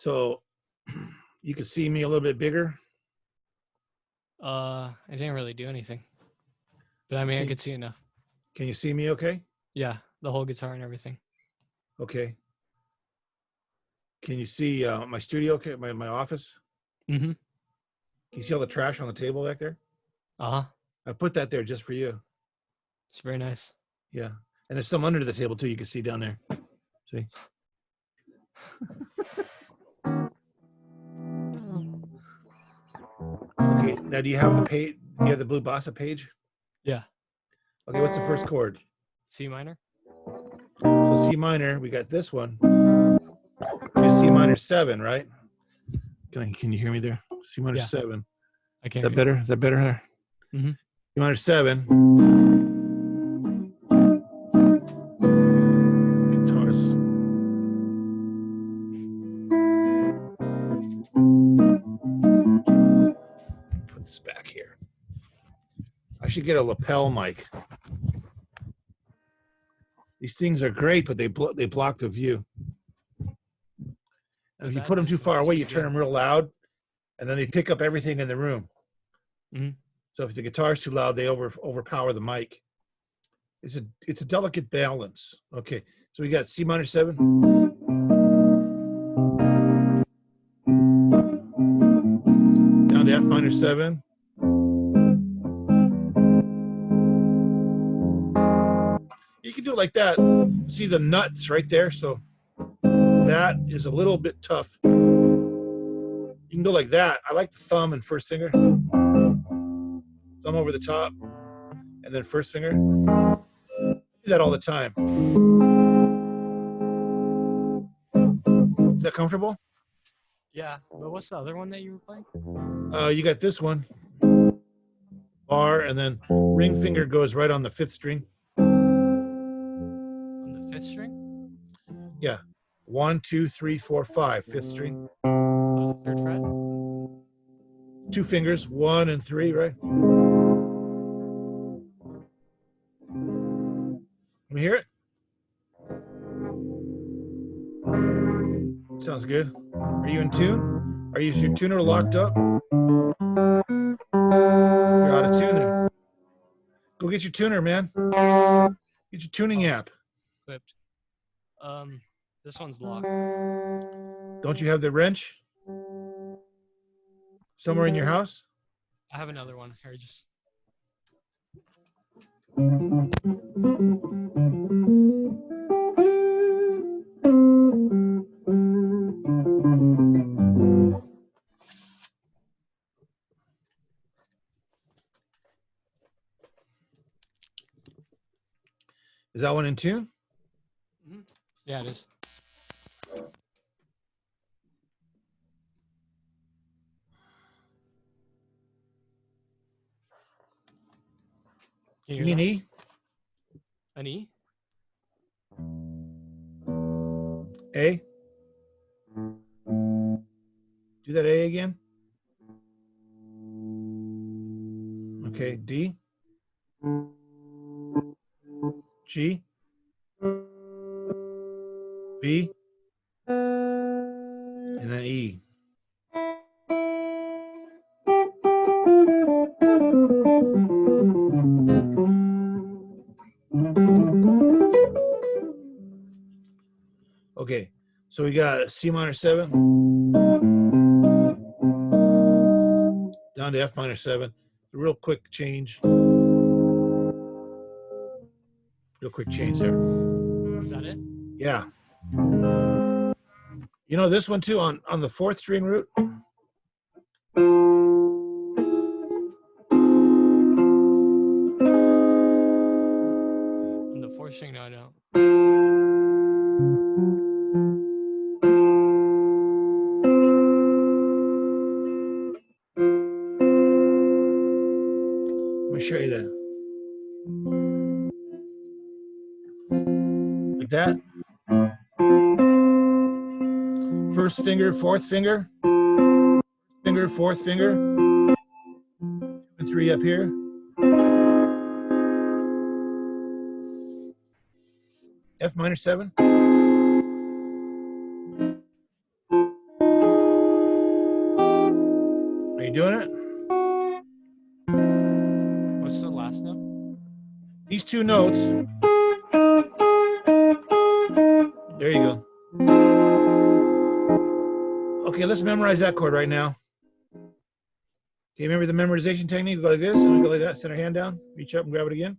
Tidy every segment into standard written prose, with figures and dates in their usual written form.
So you can see me a little bit bigger. I didn't really do anything, but I mean, I could see enough. Can you see me okay? Yeah, the whole guitar and everything. Okay. Can you see my studio, okay, my office? Mm-hmm. Can you see all the trash on the table back there? Uh-huh. I put that there just for you. It's very nice. Yeah. And there's some under the table too, you can see down there. See? Okay, now do you have the page? Do you have the Blue Bossa page? Yeah. Okay, what's the first chord? C minor. So C minor, we got this one. It's C minor 7, right? Can you hear me there? C minor 7. I can. Is that better? Is that better? Mm-hmm. C minor 7. Guitars. Put this back here. I should get a lapel mic. These things are great, but they block the view. And if you put them too far away, you turn them real loud, and then they pick up everything in the room. Mm-hmm. So if the guitar's too loud, they overpower the mic. It's a delicate balance. Okay, so we got C minor 7. Down to F minor 7. You can do it like that. See the nuts right there? So that is a little bit tough. You can go like that. I like the thumb and first finger. Thumb over the top, and then first finger. I do that all the time. Is that comfortable? Yeah, but what's the other one that you were playing? You got this one. Bar, and then ring finger goes right on the 5th string. On the 5th string? Yeah. 1, 2, 3, 4, 5. 5th string. Oh, the 3rd fret? 2 fingers, 1 and 3, right? Let me hear it. Sounds good. Are you in tune? Is your tuner locked up? You're out of tune there. Go get your tuner, man. Get your tuning app. Equipped. This one's locked. Don't you have the wrench somewhere in your house? I have another one. Here, just. Is that one in tune? Mm-hmm. Yeah, it is. Give me an E. An E? A. Do that A again. Okay, D. G. B. And then E. Okay, so we got C minor 7 down to F minor 7. A real quick change. Real quick change there. Is that it? Yeah. You know this one too on the 4th string root? On the 4th string, no, I don't. Let me show you that. Like that. First finger, 4th finger. Finger, 4th finger. 2 and 3 up here. F minor 7. doing it? What's the last note? These two notes. There you go. Okay, let's memorize that chord right now. Okay, remember the memorization technique? We go like this, and we go like that. Set our hand down, reach up and grab it again.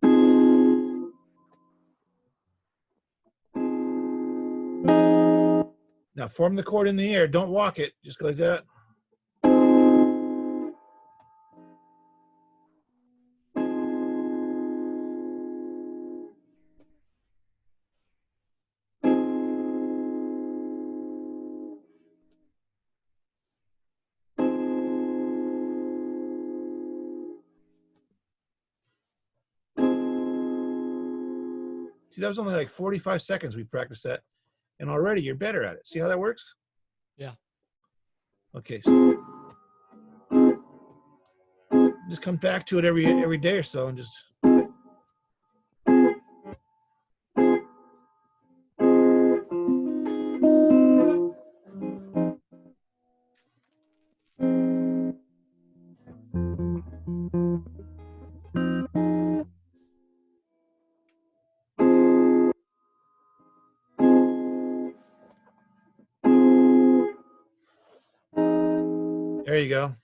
Now form the chord in the air. Don't walk it. Just go like that. See, that was only like 45 seconds we practiced that. And already you're better at it. See how that works? Yeah. Okay, so just come back to it every day or so and just there you go.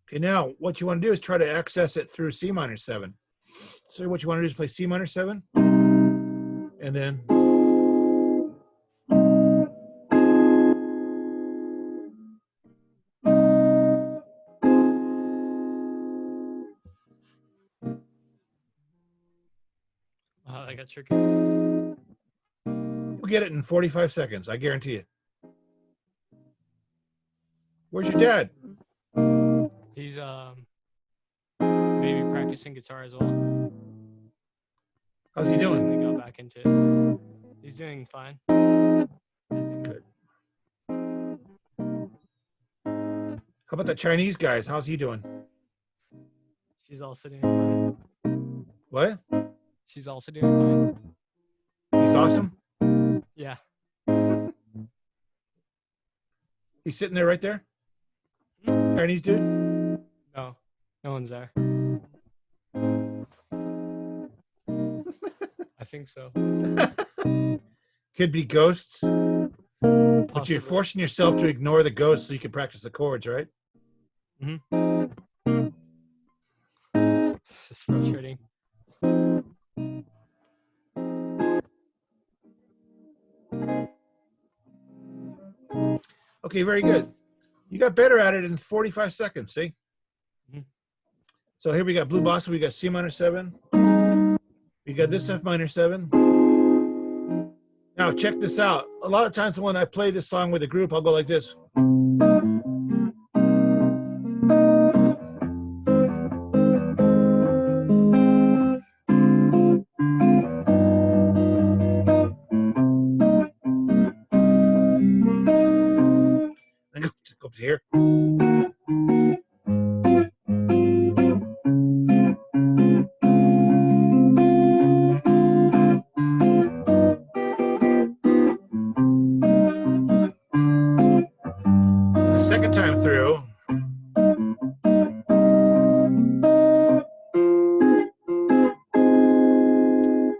Okay, now what you want to do is try to access it through C minor 7. So what you want to do is play C minor 7, and then Wow, that got tricky. you'll get it in 45 seconds. I guarantee you. Where's your dad? He's maybe practicing guitar as well. How's he doing? Recently got back into it. He's doing fine. Good. How about the Chinese guys? How's he doing? She's also doing fine. What? She's also doing fine. He's awesome? Yeah. He's sitting there right there? Chinese dude? No. No one's there. I think so. Could be ghosts. But Possibly. you're forcing yourself to ignore the ghosts so you can practice the chords, right? Mm-hmm. This is frustrating. Okay, very good. You got better at it in 45 seconds, see? Mm-hmm. So here we got Blue Bossa, we got C minor 7. We got this F minor 7. Now check this out. A lot of times when I play this song with a group, I'll go like this. And go up to here. The second time through,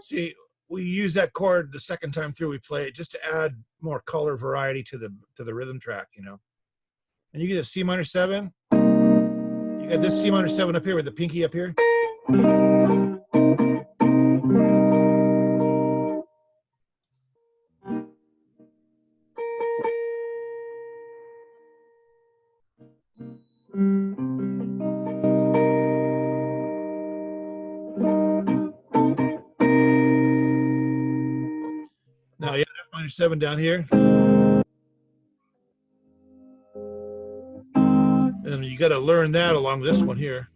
see, we use that chord the second time through we play it just to add more color variety to the rhythm track, you know. And you get a C minor 7. You got this C minor 7 up here with the pinky up here. Now you have F minor 7 down here. And you got to learn that along this one here.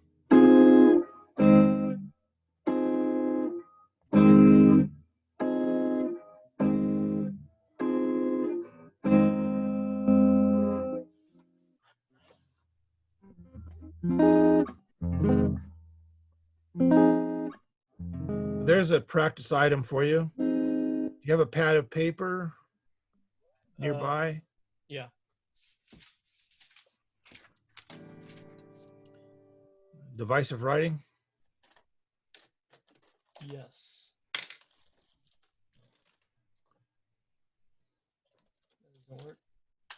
there's a practice item for you. Do you have a pad of paper nearby? Yeah. Device of writing? Yes. That doesn't work. You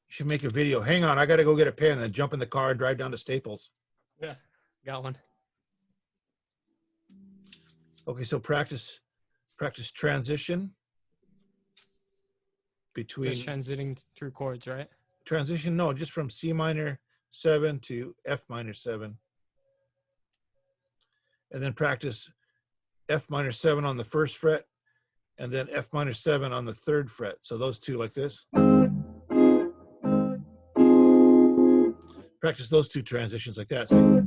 should make a video. Hang on, I got to go get a pen and jump in the car and drive down to Staples. Yeah, got one. Okay, so practice transition between Just transiting through chords, right? transition. No, just from C minor 7 to F minor 7, and then practice F minor 7 on the first fret, and then F minor 7 on the third fret. So those two like this. Practice those two transitions like that. See?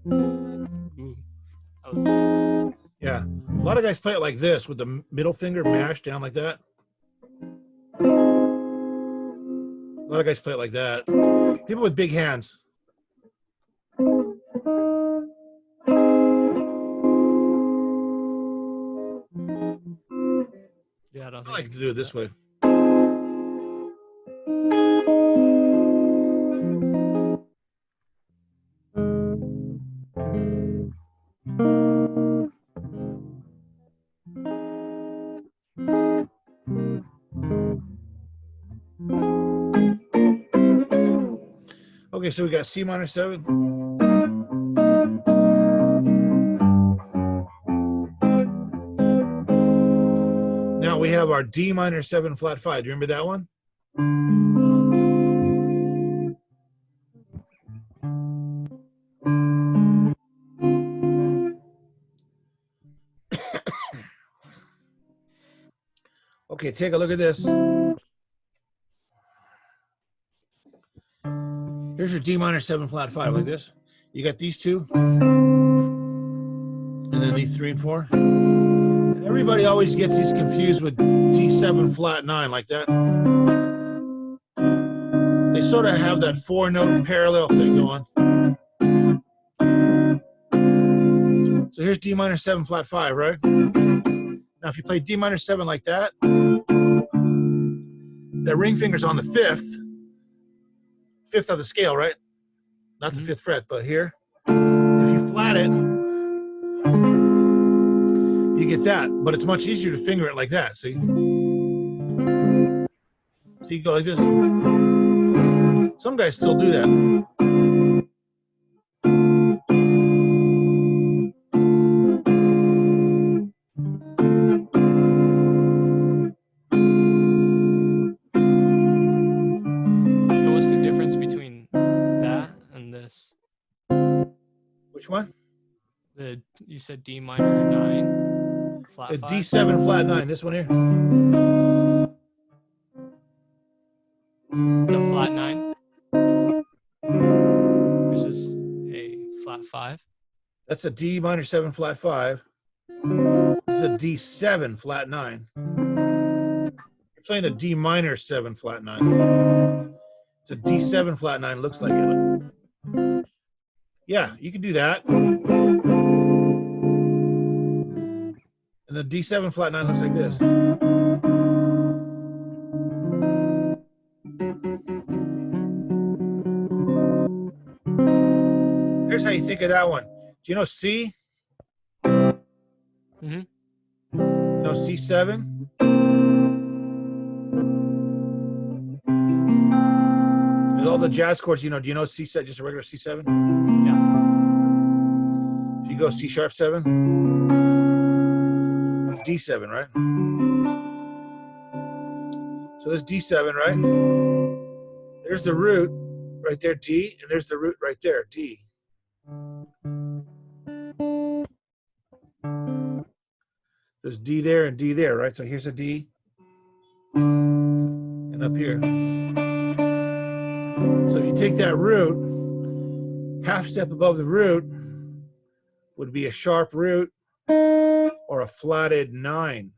Ooh, that was, Yeah, a lot of guys play it like this with the middle finger mashed down like that. A lot of guys play it like that. People with big hands. yeah, I don't I think like I to can do it this that. way. Okay, so we got C minor 7. Now we have our D minor 7 flat 5. Do you remember that one? Okay, take a look at this. Here's your D minor 7 flat 5 like this. You got these two, and then these 3 and 4. And everybody always gets these confused with D7 flat 9 like that. They sort of have that 4-note parallel thing going. So here's D minor 7 flat 5, right? Now if you play D minor 7 like that, that ring finger's on the fifth of the scale, right? Not the fifth fret, but here. If you flat it, you get that, but it's much easier to finger it like that, see? So you go like this. Some guys still do that. So what's the difference between that and this? Which one? You said D minor 9 flat The 5. D7 flat 9, this one here. The flat 9 versus a flat 5. That's a D minor 7 flat 5. This is a D7 flat 9. You're playing a D minor 7 flat 9. It's a D7 flat 9, looks like it. Yeah, you can do that. And the D7 flat 9 looks like this. Here's how you think of that one. Do you know C? Mm-hmm. You know C7? There's all the jazz chords, do you know C7, just a regular C7? Yeah. If you go C sharp 7, D7, right? So there's D7, right? There's the root right there, D, and there's the root right there, D. There's D there and D there, right? So here's a D, and up here. So if you take that root, half step above the root, would be a sharp root or a flatted 9.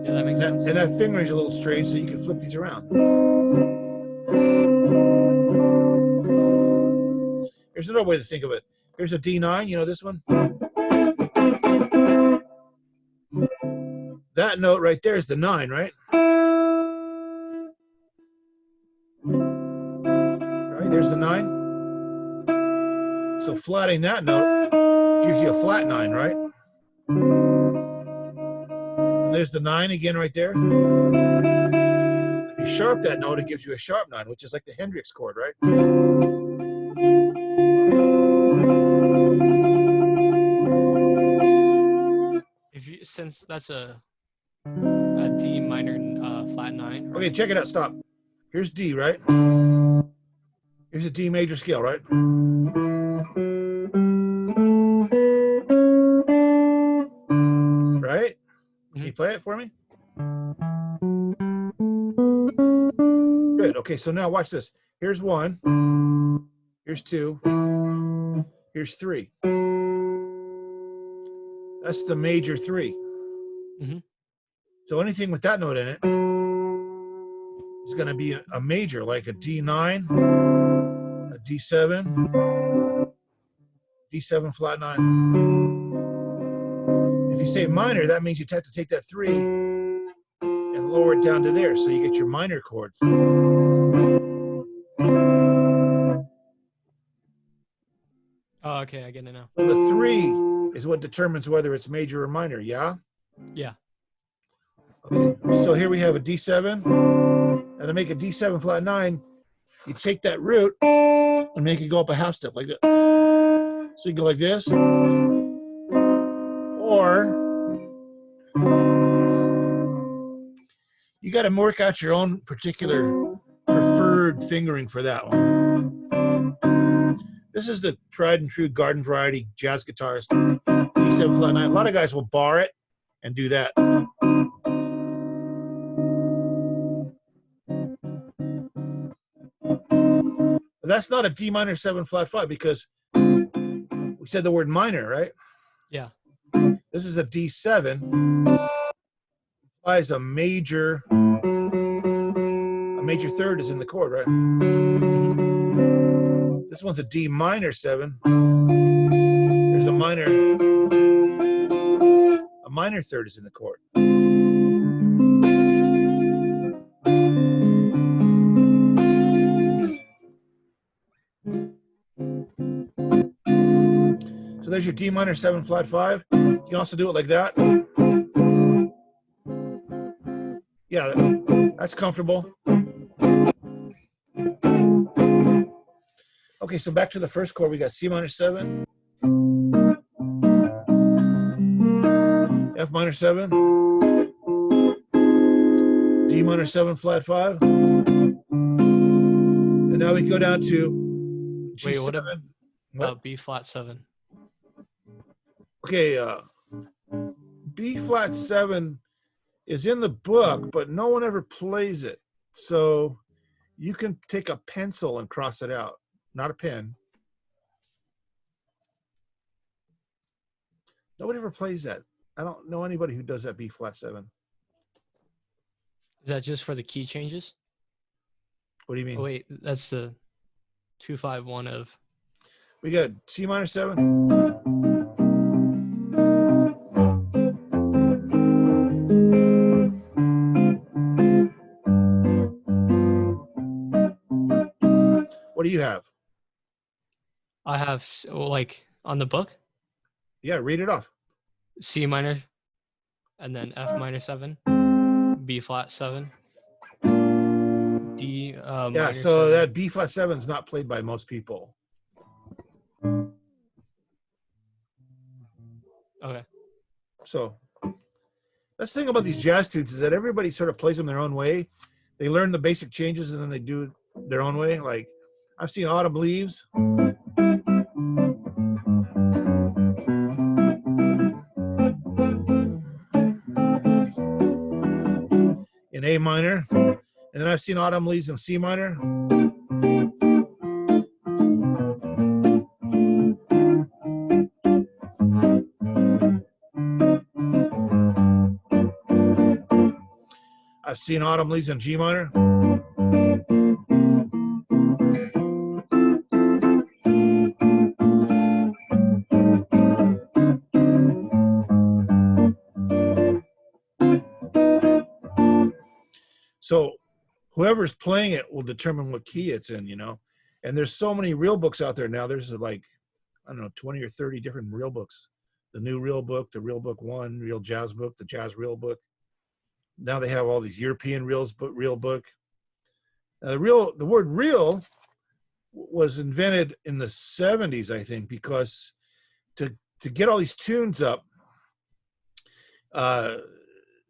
Yeah, that makes sense. And that fingering is a little strange, so you can flip these around. Here's another way to think of it. Here's a D9, you know this one? That note right there is the 9, right? Right, there's the 9. So flatting that note gives you a flat 9, right? And there's the 9 again right there. If you sharp that note, it gives you a sharp 9, which is like the Hendrix chord, right? Since that's a D minor flat 9. Right? Okay, check it out. Stop. Here's D, right? Here's a D major scale, right? Right? Can you play it for me? Good. Okay, so now watch this. Here's 1. Here's 2. Here's 3. That's the major 3. So anything with that note in it is going to be a major, like a D9, a D7, D7 flat 9. If you say minor, that means you have to take that 3 and lower it down to there, so you get your minor chords. Oh, okay, I get it now. So the 3 is what determines whether it's major or minor, yeah? Yeah. Okay, so here we have a D7, and to make a D7 flat 9, you take that root and make it go up a half step like that. So you go like this, or you got to work out your own particular preferred fingering for that one. This is the tried and true garden variety jazz guitarist, D7 flat 9. A lot of guys will bar it and do that. But that's not a D minor 7 flat 5 because we said the word minor, right? Yeah. This is a D7. Implies a major third is in the chord, right? This one's a D minor 7. There's a minor third is in the chord. So there's your D minor 7 flat 5. You can also do it like that. Yeah, that's comfortable. Okay, so back to the first chord. We got C minor 7, F minor 7, D minor 7 flat 5. And now we go down to G7. Wait, what about B flat 7? Okay, B flat 7 is in the book, but no one ever plays it. So you can take a pencil and cross it out, not a pen. Nobody ever plays that. I don't know anybody who does that B flat 7. Is that just for the key changes? What do you mean? Oh, wait, that's the 2-5-1 of. We got C minor 7. What do you have? I have, like, on the book? Yeah, read it off. C minor, and then F minor 7, B flat 7, D yeah, minor so 7. that B flat 7 is not played by most people. Okay. So that's the thing about these jazz tunes is that everybody sort of plays them their own way. They learn the basic changes and then they do it their own way. Like I've seen Autumn Leaves. In A minor, and then I've seen Autumn Leaves in C minor. I've seen autumn leaves in G minor. So whoever's playing it will determine what key it's in, you know. And there's so many real books out there now. There's like, I don't know, 20 or 30 different real books. The new real book, the real book one, real jazz book, the jazz real book. Now they have all these European real book. The word real was invented in the 70s, I think, because to get all these tunes up,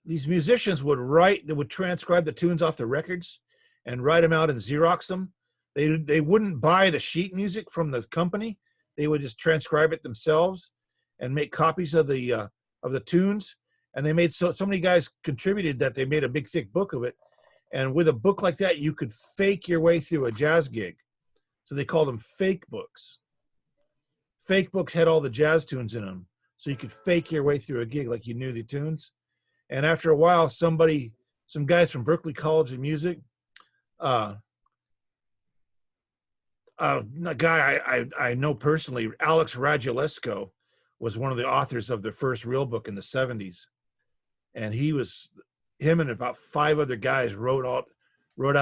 these musicians would transcribe the tunes off the records and write them out and Xerox them. They wouldn't buy the sheet music from the company. They would just transcribe it themselves and make copies of the tunes. And they made so many guys contributed that they made a big thick book of it. And with a book like that, you could fake your way through a jazz gig. So they called them fake books. Fake books had all the jazz tunes in them. So you could fake your way through a gig like you knew the tunes. And after a while, some guys from Berklee College of Music, a guy I know personally, Alex Radulesco, was one of the authors of the first real book in the 70s. And him and about 5 other guys wrote out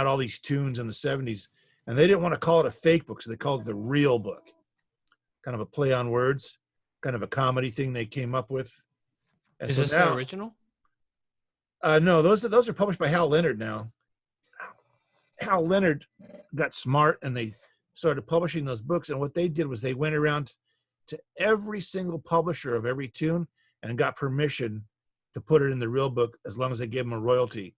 all these tunes in the 70s. And they didn't want to call it a fake book, so they called it the real book. Kind of a play on words, kind of a comedy thing they came up with. And Is this the original? No, those are published by Hal Leonard now. Hal Leonard got smart and they started publishing those books. And what they did was they went around to every single publisher of every tune and got permission to put it in the real book as long as they gave them a royalty.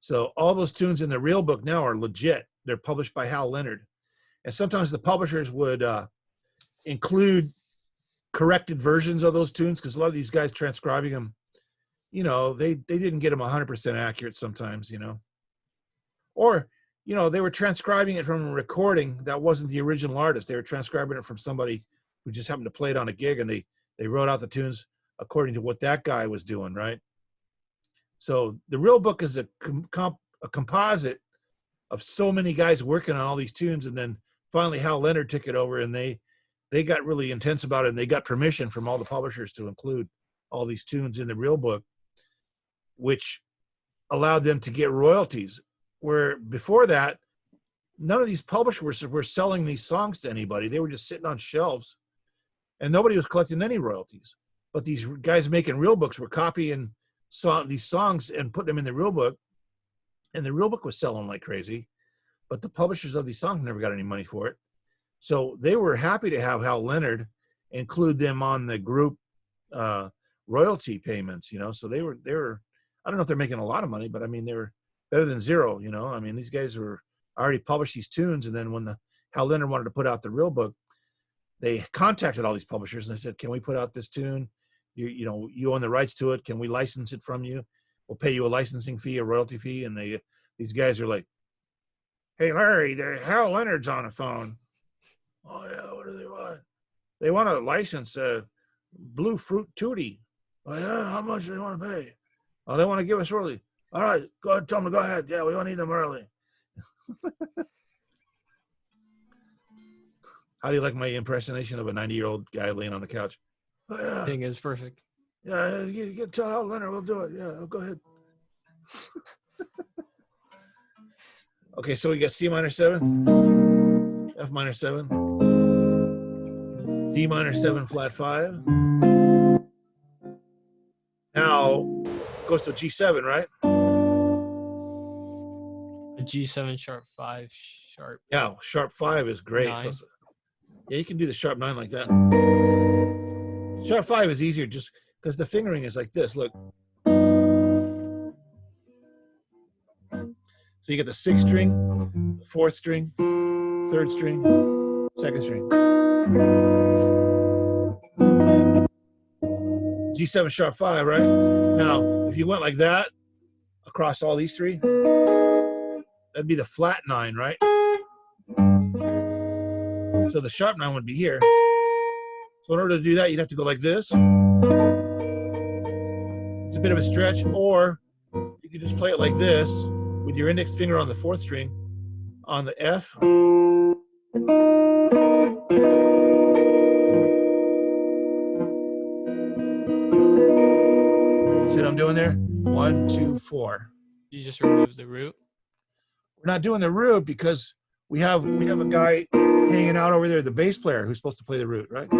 So all those tunes in the real book now are legit. They're published by Hal Leonard. And sometimes the publishers would include corrected versions of those tunes because a lot of these guys transcribing them, you know, they didn't get them 100% accurate sometimes, you know. Or, you know, they were transcribing it from a recording that wasn't the original artist. They were transcribing it from somebody who just happened to play it on a gig, and they wrote out the tunes according to what that guy was doing, right? So the real book is a composite of so many guys working on all these tunes, and then finally Hal Leonard took it over, and they got really intense about it, and they got permission from all the publishers to include all these tunes in the real book, which allowed them to get royalties. Where before that, none of these publishers were selling these songs to anybody. They were just sitting on shelves, and nobody was collecting any royalties. But these guys making real books were copying these songs and putting them in the real book, and the real book was selling like crazy. But the publishers of these songs never got any money for it. So they were happy to have Hal Leonard include them on the group royalty payments, you know. So they were, I don't know if they're making a lot of money, but I mean, they were better than zero, you know. I mean, these guys were already published these tunes, and then when Hal Leonard wanted to put out the real book, they contacted all these publishers and they said, "Can we put out this tune? You know, you own the rights to it. Can we license it from you? We'll pay you a licensing fee, a royalty fee." And these guys are like, "Hey, Larry, Hal Leonard's on the phone." "Oh yeah, what do they want?" "They want to license Blue Fruit Tootie." "Oh yeah, how much do they want to pay?" "Oh, they want to give us early." "All right, go ahead, tell them to go ahead. Yeah, we don't need them early." How do you like my impersonation of a 90-year-old guy laying on the couch? "Oh, yeah. I think it's perfect. Yeah, you tell Hal Leonard, we'll do it. Yeah, go ahead." Okay, so we got C minor 7, F minor 7, D minor 7 flat 5. Now goes to G7, right? A G7 sharp 5 sharp. Yeah, sharp 5 is great. 9. Yeah, you can do the sharp 9 like that. Sharp 5 is easier just because the fingering is like this. Look. So you get the 6th string, 4th string, 3rd string, 2nd string. G7 sharp 5, right? Now, if you went like that across all these three, that'd be the flat 9, right? So the sharp 9 would be here. So in order to do that, you'd have to go like this. It's a bit of a stretch, or you You just play it like this with your index finger on the 4th string on the F. See what I'm doing there? 1, 2, 4. You just remove the root. We're not doing the root because we have a guy hanging out over there, the bass player, who's supposed to play the root, right?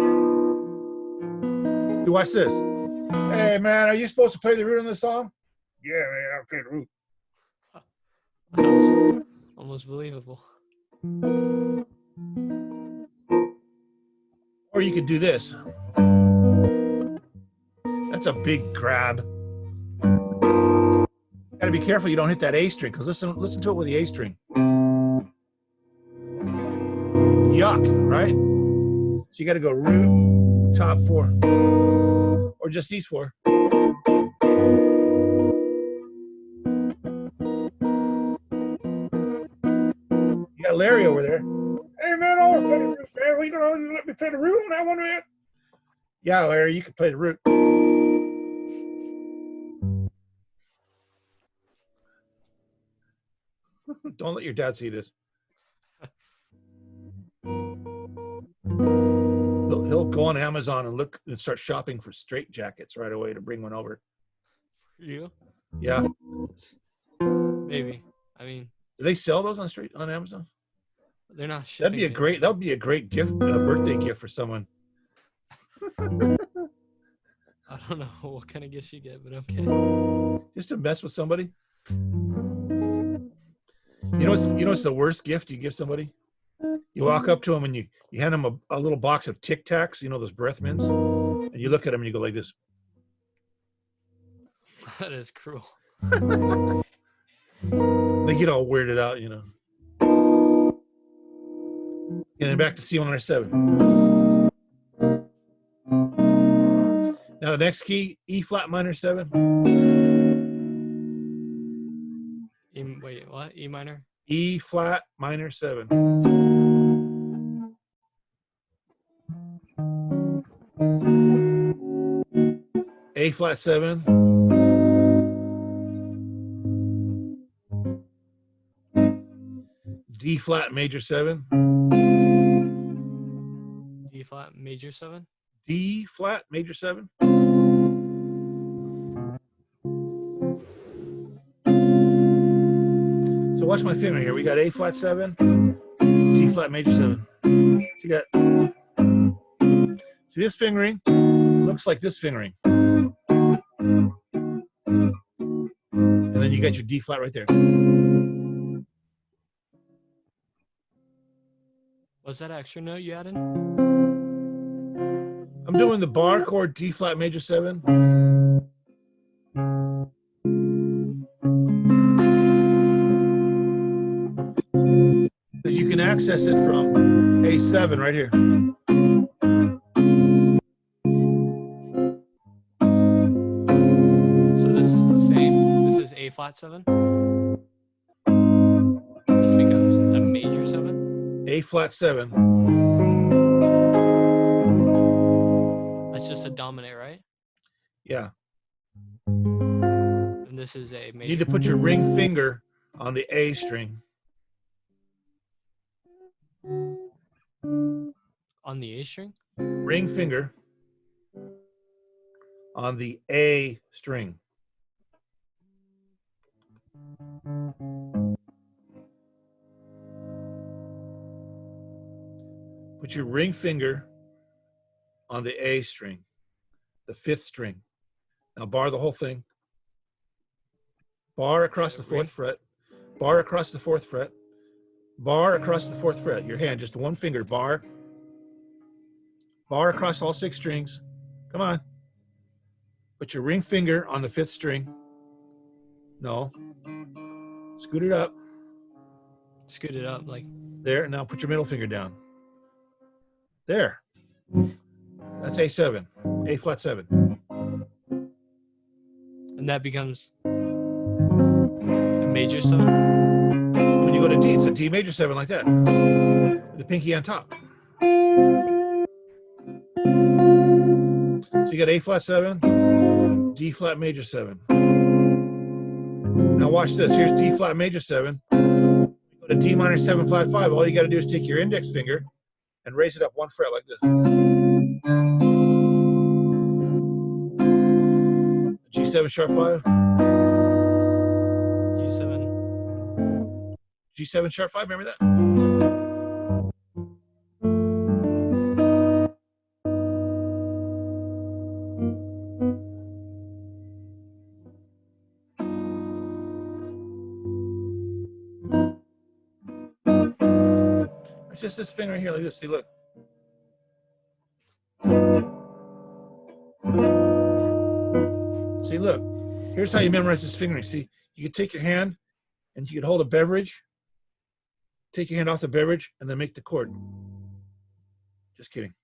You watch this. Hey man, are you supposed to play the root on this song? Yeah, man, I'll play the root. That's almost believable. Or you could do this. That's a big grab. Gotta be careful you don't hit that A string, because listen to it with the A string. Yuck, right? So you gotta go root, top 4. Or just these 4. You got Larry over there. Hey man, I want to play the root, man. Well, you gonna let me play the root on that one, man? Yeah, Larry, you can play the root. Don't let your dad see this. He'll go on Amazon and look and start shopping for straight jackets right away to bring one over. For you? Yeah. Maybe. I mean, do they sell those on Amazon? They're not shipping. That would be a great gift, birthday gift for someone. I don't know what kind of gift you get, but okay. Just to mess with somebody. You know what's the worst gift you give somebody? You walk up to them and you hand them a little box of Tic Tacs, you know, those breath mints, and you look at them and you go like this. That is cruel. They get all weirded out, you know. And then back to C minor 7. Now the next key, E flat minor 7. Wait, what? E minor? E flat minor 7. A flat 7. D flat major 7. D flat major 7. D flat major 7. So watch my finger here. We got A flat 7, G flat major 7. So you got, see this fingering looks like this fingering. And then you got your D flat right there. Was that extra note you added? I'm doing the bar chord D flat major 7. Because you can access it from A7 right here. So this is the same. This is A flat 7. This becomes a major 7. A flat 7. That's just a dominant, right? Yeah. And this is a major. You need to put your ring finger on the A string. On the A string? Ring finger on the A string. Put your ring finger on the A string, the 5th string. Now bar the whole thing. Bar across the 4th fret. Bar across the 4th fret. Bar across the 4th fret. Your hand, just one finger, bar. Bar across all 6 strings. Come on. Put your ring finger on the 5th string. No. Scoot it up. Scoot it up like. There. Now put your middle finger down. There. That's A7. A flat 7. And that becomes a major 7? When you go to D, it's a D major 7 like that. The pinky on top. So you got A flat 7, D flat major 7. Now watch this. Here's D flat major 7. Go to D minor 7 flat 5. All you got to do is take your index finger and raise it up 1 fret like this. G7 sharp 5. G7. G7 sharp 5. Remember that? It's just this finger here like this. See, look. See, look. Here's how you memorize this fingering. See, you could take your hand and you could hold a beverage. Take your hand off the beverage and then make the chord. Just kidding.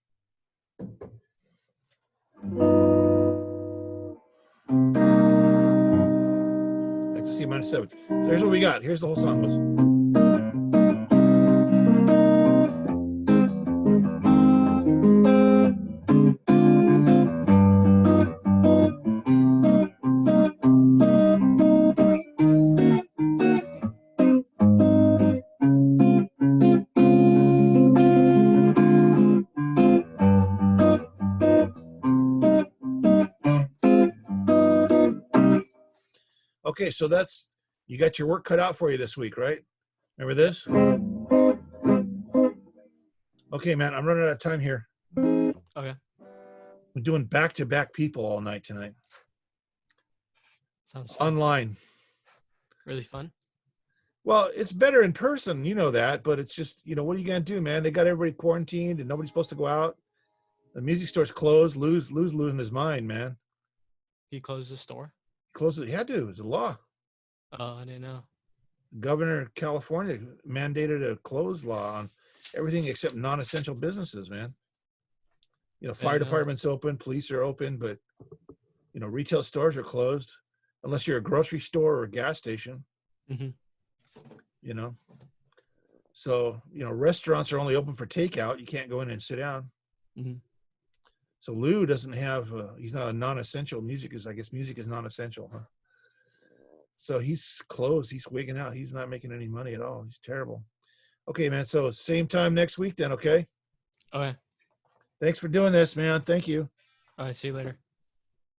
Like to see minor 7. So here's what we got. Here's the whole song goes. Okay, so that's, you got your work cut out for you this week, right? Remember this? Okay, man, I'm running out of time here. Okay. We're doing back-to-back people all night tonight. Sounds fun. Online. Really fun? Well, it's better in person, you know that, but it's just, you know, what are you going to do, man? They got everybody quarantined and nobody's supposed to go out. The music store's closed. Lou's losing his mind, man. He closed the store? Closed it. He had to. It's a law. Oh, I didn't know. Governor of California mandated a close law on everything except non-essential businesses, man. You know, fire departments open, police are open, but, you know, retail stores are closed unless you're a grocery store or a gas station. Mm-hmm. You know, so, you know, restaurants are only open for takeout. You can't go in and sit down. Mm-hmm. So Lou doesn't have, he's not a non-essential. I guess music is non-essential, huh? So he's closed. He's wigging out. He's not making any money at all. He's terrible. Okay, man. So same time next week then, okay? Okay. Thanks for doing this, man. Thank you. All right. See you later.